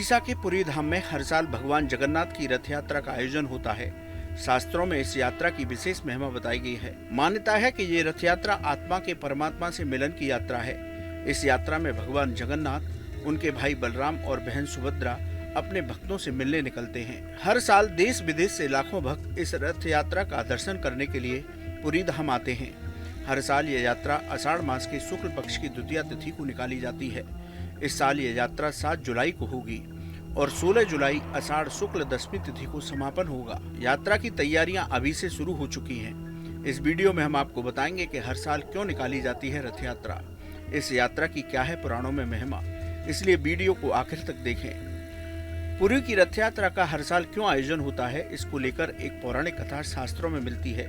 उड़ीसा के पुरी धाम में हर साल भगवान जगन्नाथ की रथ यात्रा का आयोजन होता है। शास्त्रों में इस यात्रा की विशेष महिमा बताई गई है। मान्यता है कि ये रथ यात्रा आत्मा के परमात्मा से मिलन की यात्रा है। इस यात्रा में भगवान जगन्नाथ, उनके भाई बलराम और बहन सुभद्रा अपने भक्तों से मिलने निकलते हैं। हर साल देश विदेश से लाखों भक्त इस रथ यात्रा का दर्शन करने के लिए पुरी धाम आते हैं। हर साल ये यात्रा आषाढ़ मास के शुक्ल पक्ष की द्वितीया तिथि को निकाली जाती है। इस साल ये यात्रा 7 जुलाई को होगी और 16 जुलाई आषाढ़ शुक्ल दशमी तिथि को समापन होगा। यात्रा की तैयारियां अभी से शुरू हो चुकी हैं। इस वीडियो में हम आपको बताएंगे कि हर साल क्यों निकाली जाती है रथ यात्रा, इस यात्रा की क्या है पुराणों में महिमा, इसलिए वीडियो को आखिर तक देखें। पुरी की रथ यात्रा का हर साल क्यों आयोजन होता है, इसको लेकर एक पौराणिक कथा शास्त्रों में मिलती है।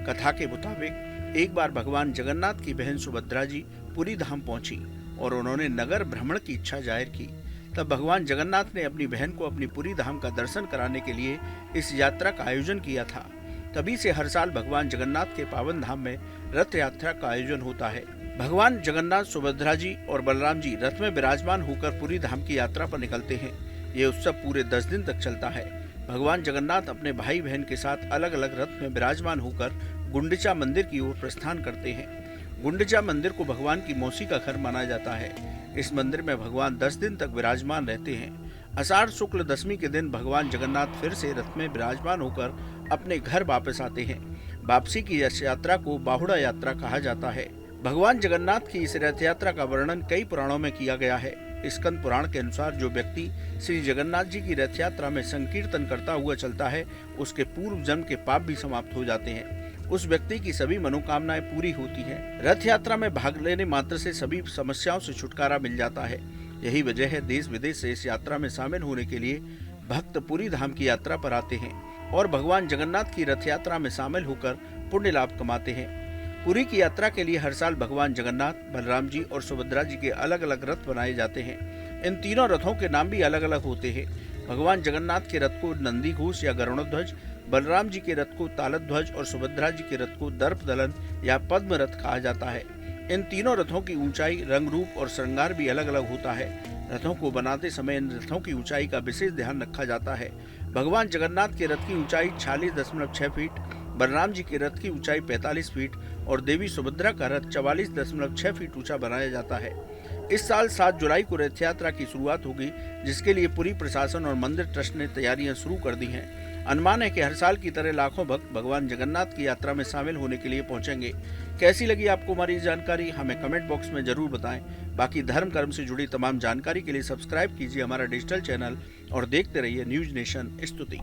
कथा के मुताबिक एक बार भगवान जगन्नाथ की बहन सुभद्रा जी पुरी धाम पहुंची और उन्होंने नगर भ्रमण की इच्छा जाहिर की। तब भगवान जगन्नाथ ने अपनी बहन को अपनी पुरी धाम का दर्शन कराने के लिए इस यात्रा का आयोजन किया था। तभी से हर साल भगवान जगन्नाथ के पावन धाम में रथ यात्रा का आयोजन होता है। भगवान जगन्नाथ, सुभद्रा जी और बलराम जी रथ में विराजमान होकर पुरी धाम की यात्रा पर निकलते हैं। ये उत्सव पूरे 10 दिन तक चलता है। भगवान जगन्नाथ अपने भाई बहन के साथ अलग अलग रथ में विराजमान होकर गुंडिचा मंदिर की ओर प्रस्थान करते हैं। गुंडिचा मंदिर को भगवान की मौसी का घर माना जाता है। इस मंदिर में भगवान 10 दिन तक विराजमान रहते हैं। आषाढ़ शुक्ल दशमी के दिन भगवान जगन्नाथ फिर से रथ में विराजमान होकर अपने घर वापस आते हैं। वापसी की इस यात्रा को बाहुड़ा यात्रा कहा जाता है। भगवान जगन्नाथ की इस रथ यात्रा का वर्णन कई पुराणों में किया गया है। स्कंद पुराण के अनुसार जो व्यक्ति श्री जगन्नाथ जी की रथ यात्रा में संकीर्तन करता हुआ चलता है, उसके पूर्व जन्म के पाप भी समाप्त हो जाते हैं। उस व्यक्ति की सभी मनोकामनाएं पूरी होती हैं। रथ यात्रा में भाग लेने मात्र से सभी समस्याओं से छुटकारा मिल जाता है। यही वजह है देश विदेश से इस यात्रा में शामिल होने के लिए भक्त पुरी धाम की यात्रा पर आते हैं और भगवान जगन्नाथ की रथ यात्रा में शामिल होकर पुण्य लाभ कमाते हैं। पुरी की यात्रा के लिए हर साल भगवान जगन्नाथ, बलराम जी और सुभद्रा जी के अलग अलग रथ बनाए जाते हैं। इन तीनों रथों के नाम भी अलग अलग होते हैं। भगवान जगन्नाथ के रथ को नंदी घोष या गरुड़ध्वज, बलराम जी के रथ को तालध्वज और सुभद्रा जी के रथ को दर्प दलन या पद्म रथ कहा जाता है। इन तीनों रथों की ऊंचाई, रंग रूप और श्रृंगार भी अलग अलग होता है। रथों को बनाते समय इन रथों की ऊंचाई का विशेष ध्यान रखा जाता है। भगवान जगन्नाथ के रथ की ऊंचाई 46.6 फीट, बलराम जी के रथ की ऊंचाई 45 फीट और देवी सुभद्रा का रथ 44.6 फीट ऊंचा बनाया जाता है। इस साल 7 जुलाई को रथ यात्रा की शुरुआत होगी, जिसके लिए पुरी प्रशासन और मंदिर ट्रस्ट ने तैयारियां शुरू कर दी हैं। अनुमान है कि हर साल की तरह लाखों भक्त भगवान जगन्नाथ की यात्रा में शामिल होने के लिए पहुंचेंगे। कैसी लगी आपको हमारी जानकारी, हमें कमेंट बॉक्स में जरूर बताएं। बाकी धर्म कर्म से जुड़ी तमाम जानकारी के लिए सब्सक्राइब कीजिए हमारा डिजिटल चैनल और देखते रहिए न्यूज नेशन स्तुति।